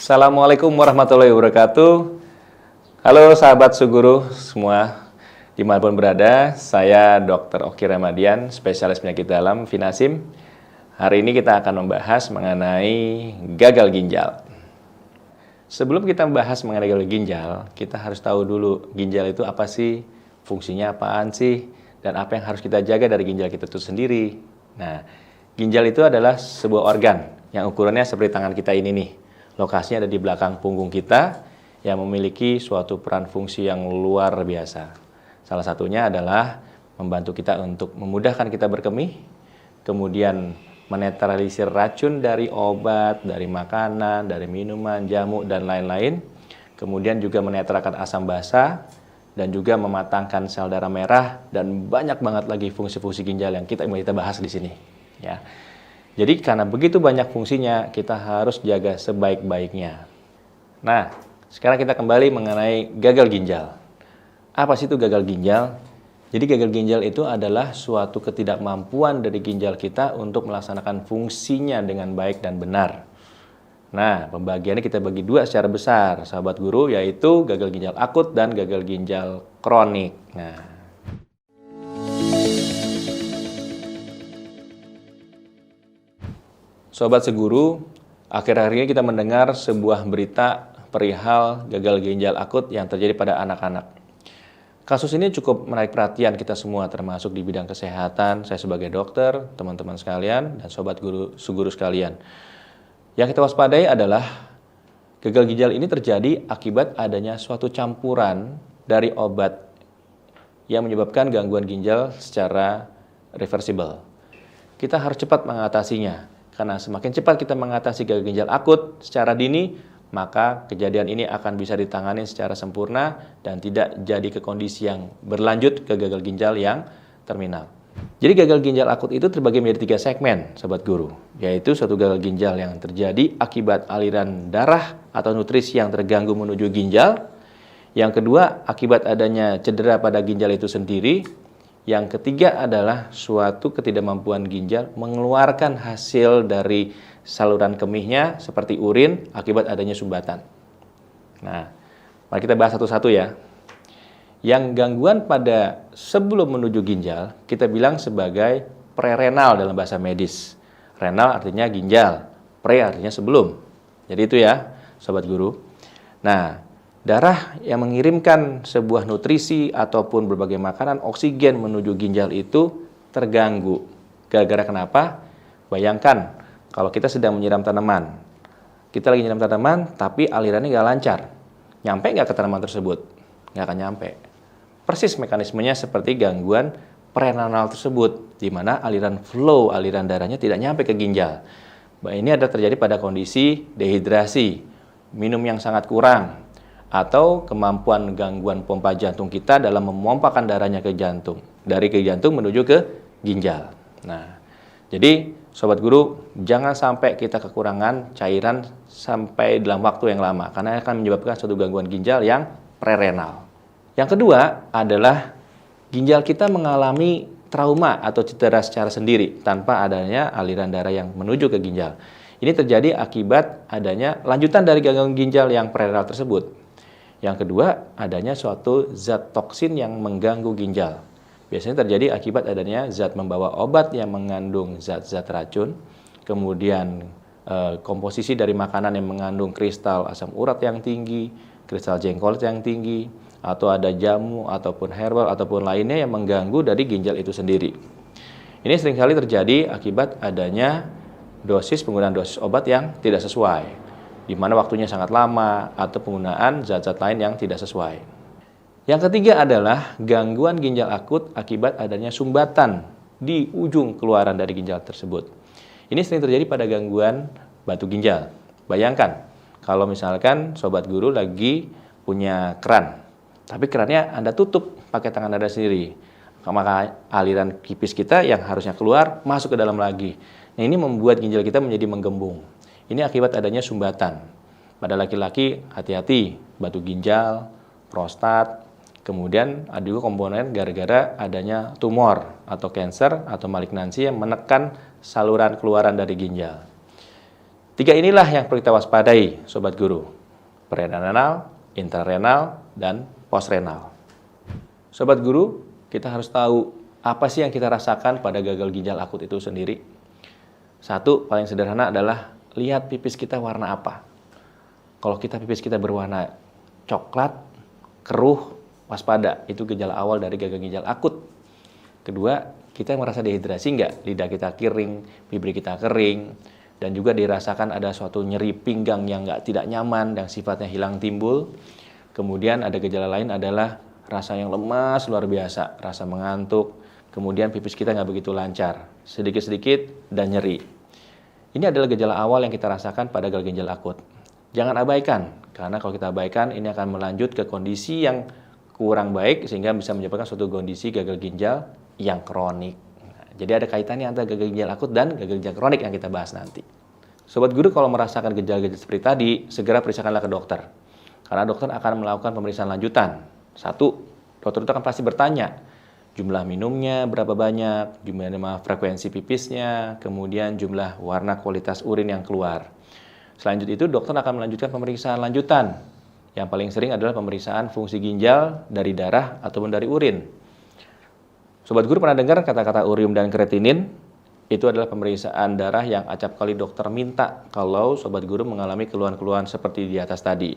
Assalamualaikum warahmatullahi wabarakatuh. Halo sahabat Suguru semua, dimanapun berada, saya Dr. Oki Ramadian, spesialis penyakit dalam Vinasim. Hari ini kita akan membahas mengenai gagal ginjal. Sebelum kita membahas mengenai gagal ginjal, kita harus tahu dulu ginjal itu apa sih, fungsinya apaan sih, dan apa yang harus kita jaga dari ginjal kita itu sendiri. Nah, ginjal itu adalah sebuah organ yang ukurannya seperti tangan kita ini nih. Lokasinya ada di belakang punggung kita yang memiliki suatu peran fungsi yang luar biasa. Salah satunya adalah membantu kita untuk memudahkan kita berkemih, kemudian menetralisir racun dari obat, dari makanan, dari minuman, jamu, dan lain-lain. Kemudian juga menetralkan asam basa dan juga mematangkan sel darah merah dan banyak banget lagi fungsi-fungsi ginjal yang kita bahas di sini. Ya. Jadi karena begitu banyak fungsinya, kita harus jaga sebaik-baiknya. Nah, sekarang kita kembali mengenai gagal ginjal. Apa sih itu gagal ginjal? Jadi gagal ginjal itu adalah suatu ketidakmampuan dari ginjal kita untuk melaksanakan fungsinya dengan baik dan benar. Nah, pembagiannya kita bagi dua secara besar, sahabat guru, yaitu gagal ginjal akut dan gagal ginjal kronik. Nah, Sobat Seguru, akhir-akhir ini kita mendengar sebuah berita perihal gagal ginjal akut yang terjadi pada anak-anak. Kasus ini cukup menarik perhatian kita semua, termasuk di bidang kesehatan, saya sebagai dokter, teman-teman sekalian, dan Sobat Suguru sekalian. Yang kita waspadai adalah gagal ginjal ini terjadi akibat adanya suatu campuran dari obat yang menyebabkan gangguan ginjal secara reversible. Kita harus cepat mengatasinya. Karena semakin cepat kita mengatasi gagal ginjal akut secara dini, maka kejadian ini akan bisa ditangani secara sempurna dan tidak jadi ke kondisi yang berlanjut ke gagal ginjal yang terminal. Jadi gagal ginjal akut itu terbagi menjadi 3 segmen, Sobat Guru, yaitu suatu gagal ginjal yang terjadi akibat aliran darah atau nutrisi yang terganggu menuju ginjal. Yang kedua, akibat adanya cedera pada ginjal itu sendiri. Yang ketiga adalah suatu ketidakmampuan ginjal mengeluarkan hasil dari saluran kemihnya seperti urin akibat adanya sumbatan. Nah, mari kita bahas satu-satu ya. Yang gangguan pada sebelum menuju ginjal kita bilang sebagai prerenal dalam bahasa medis. Renal artinya ginjal, pre artinya sebelum. Jadi itu ya, Sobat Guru. Nah, darah yang mengirimkan sebuah nutrisi ataupun berbagai makanan oksigen menuju ginjal itu terganggu. Gara-gara kenapa? Bayangkan kalau kita sedang menyiram tanaman. Kita lagi menyiram tanaman tapi alirannya nggak lancar. Nyampe nggak ke tanaman tersebut? Nggak akan nyampe. Persis mekanismenya seperti gangguan prerenal tersebut, di mana aliran darahnya tidak nyampe ke ginjal. Ini ada terjadi pada kondisi dehidrasi, minum yang sangat kurang, atau kemampuan gangguan pompa jantung kita dalam memompakan darahnya ke jantung, dari ke jantung menuju ke ginjal. Nah, jadi Sobat Guru, jangan sampai kita kekurangan cairan sampai dalam waktu yang lama, karena akan menyebabkan suatu gangguan ginjal yang prerenal. Yang kedua adalah ginjal kita mengalami trauma atau cedera secara sendiri tanpa adanya aliran darah yang menuju ke ginjal. Ini terjadi akibat adanya lanjutan dari gangguan ginjal yang prerenal tersebut. Yang kedua, adanya suatu zat toksin yang mengganggu ginjal. Biasanya terjadi akibat adanya zat membawa obat yang mengandung zat-zat racun, kemudian komposisi dari makanan yang mengandung kristal asam urat yang tinggi, kristal jengkol yang tinggi, atau ada jamu ataupun herbal ataupun lainnya yang mengganggu dari ginjal itu sendiri. Ini seringkali terjadi akibat adanya penggunaan dosis obat yang tidak sesuai, di mana waktunya sangat lama atau penggunaan zat-zat lain yang tidak sesuai. Yang ketiga adalah gangguan ginjal akut akibat adanya sumbatan di ujung keluaran dari ginjal tersebut. Ini sering terjadi pada gangguan batu ginjal. Bayangkan, kalau misalkan Sobat Guru lagi punya keran, tapi kerannya Anda tutup pakai tangan Anda sendiri, maka aliran pipis kita yang harusnya keluar masuk ke dalam lagi. Nah, ini membuat ginjal kita menjadi menggembung. Ini akibat adanya sumbatan. Pada laki-laki, hati-hati, batu ginjal, prostat, kemudian ada juga komponen gara-gara adanya tumor atau kanker atau malignansi yang menekan saluran keluaran dari ginjal. Tiga inilah yang perlu kita waspadai, Sobat Guru. Prerenal, intrarenal, dan postrenal. Sobat Guru, kita harus tahu apa sih yang kita rasakan pada gagal ginjal akut itu sendiri. Satu, paling sederhana adalah lihat pipis kita warna apa. Kalau pipis kita berwarna coklat, keruh, waspada. Itu gejala awal dari gagal ginjal akut. Kedua, kita merasa dehidrasi nggak? Lidah kita kering, bibir kita kering, dan juga dirasakan ada suatu nyeri pinggang yang tidak nyaman, yang sifatnya hilang timbul. Kemudian ada gejala lain adalah rasa yang lemas luar biasa, rasa mengantuk, kemudian pipis kita nggak begitu lancar, sedikit-sedikit dan nyeri. Ini adalah gejala awal yang kita rasakan pada gagal ginjal akut. Jangan abaikan, karena kalau kita abaikan ini akan melanjut ke kondisi yang kurang baik sehingga bisa menyebabkan suatu kondisi gagal ginjal yang kronik. Jadi ada kaitannya antara gagal ginjal akut dan gagal ginjal kronik yang kita bahas nanti. Sobat Guru, kalau merasakan gejala-gejala seperti tadi, segera periksakanlah ke dokter. Karena dokter akan melakukan pemeriksaan lanjutan. Satu, dokter itu akan pasti bertanya, jumlah minumnya berapa banyak, jumlah frekuensi pipisnya, kemudian jumlah warna kualitas urin yang keluar. Selanjutnya itu dokter akan melanjutkan pemeriksaan lanjutan. Yang paling sering adalah pemeriksaan fungsi ginjal dari darah ataupun dari urin. Sobat Guru pernah dengar kata-kata urium dan kreatinin? Itu adalah pemeriksaan darah yang acap kali dokter minta kalau Sobat Guru mengalami keluhan-keluhan seperti di atas tadi.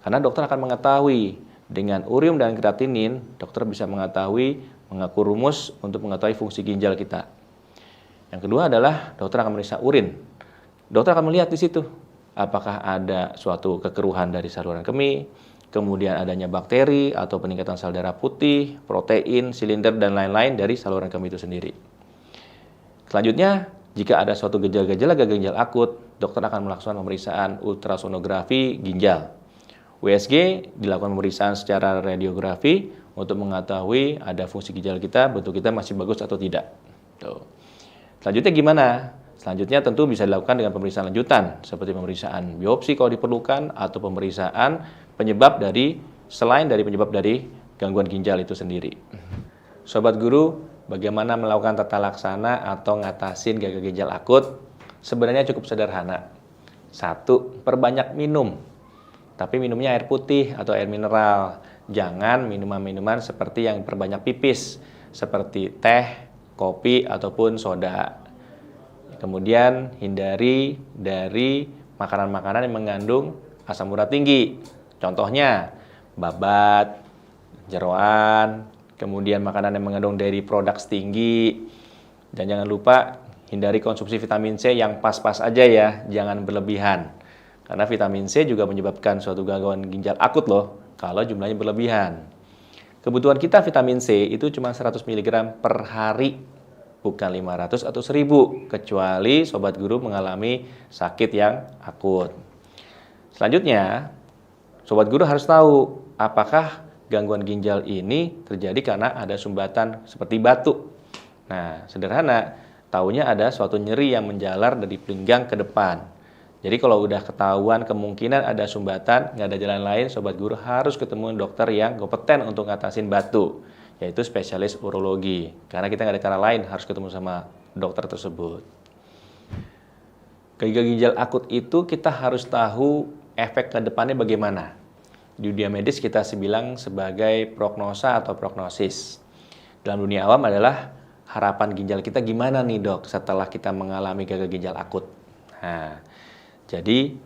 Karena dokter akan mengetahui dengan urium dan kreatinin, dokter bisa mengetahui, mengaku rumus untuk mengetahui fungsi ginjal kita. Yang kedua adalah dokter akan memeriksa urin. Dokter akan melihat di situ apakah ada suatu kekeruhan dari saluran kemih, kemudian adanya bakteri atau peningkatan sel darah putih, protein, silinder, dan lain-lain dari saluran kemih itu sendiri. Selanjutnya, jika ada suatu gejala-gejala gagal ginjal akut, dokter akan melakukan pemeriksaan ultrasonografi ginjal. USG dilakukan pemeriksaan secara radiografi untuk mengetahui ada fungsi ginjal kita, bentuk kita masih bagus atau tidak. Tuh. Selanjutnya gimana? Selanjutnya tentu bisa dilakukan dengan pemeriksaan lanjutan, seperti pemeriksaan biopsi kalau diperlukan, atau pemeriksaan penyebab selain dari penyebab dari gangguan ginjal itu sendiri. Sobat Guru, bagaimana melakukan tata laksana atau ngatasin gagal ginjal akut? Sebenarnya cukup sederhana. Satu, perbanyak minum. Tapi minumnya air putih atau air mineral. Jangan minuman-minuman seperti yang perbanyak pipis, seperti teh, kopi, ataupun soda. Kemudian hindari dari makanan-makanan yang mengandung asam urat tinggi. Contohnya babat, jeroan, kemudian makanan yang mengandung dairy products tinggi. Dan jangan lupa hindari konsumsi vitamin C yang pas-pas aja ya, jangan berlebihan. Karena vitamin C juga menyebabkan suatu gangguan ginjal akut loh, kalau jumlahnya berlebihan. Kebutuhan kita vitamin C itu cuma 100 mg per hari, bukan 500 atau 1000, kecuali Sobat Guru mengalami sakit yang akut. Selanjutnya, Sobat Guru harus tahu apakah gangguan ginjal ini terjadi karena ada sumbatan seperti batu. Nah, sederhana, taunya ada suatu nyeri yang menjalar dari pinggang ke depan. Jadi kalau udah ketahuan kemungkinan ada sumbatan, nggak ada jalan lain, Sobat Guru harus ketemu dokter yang kompeten untuk ngatasin batu, yaitu spesialis urologi. Karena kita nggak ada cara lain, harus ketemu sama dokter tersebut. Gagal ginjal akut itu kita harus tahu efek ke depannya bagaimana. Di dunia medis kita bilang sebagai prognosa atau prognosis. Dalam dunia awam adalah harapan ginjal kita gimana nih dok setelah kita mengalami gagal ginjal akut. Nah, jadi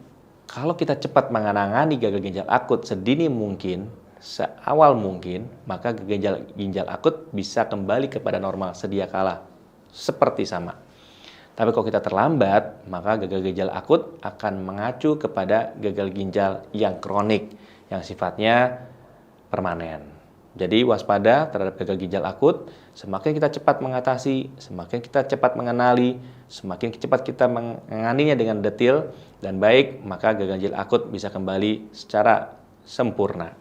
kalau kita cepat menangani gagal ginjal akut sedini mungkin, seawal mungkin, maka gagal ginjal akut bisa kembali kepada normal sedia kala, seperti sama. Tapi kalau kita terlambat, maka gagal ginjal akut akan mengacu kepada gagal ginjal yang kronik, yang sifatnya permanen. Jadi waspada terhadap gagal ginjal akut, semakin kita cepat mengatasi, semakin kita cepat mengenali, semakin cepat kita menanganinya dengan detail dan baik, maka gagal ginjal akut bisa kembali secara sempurna.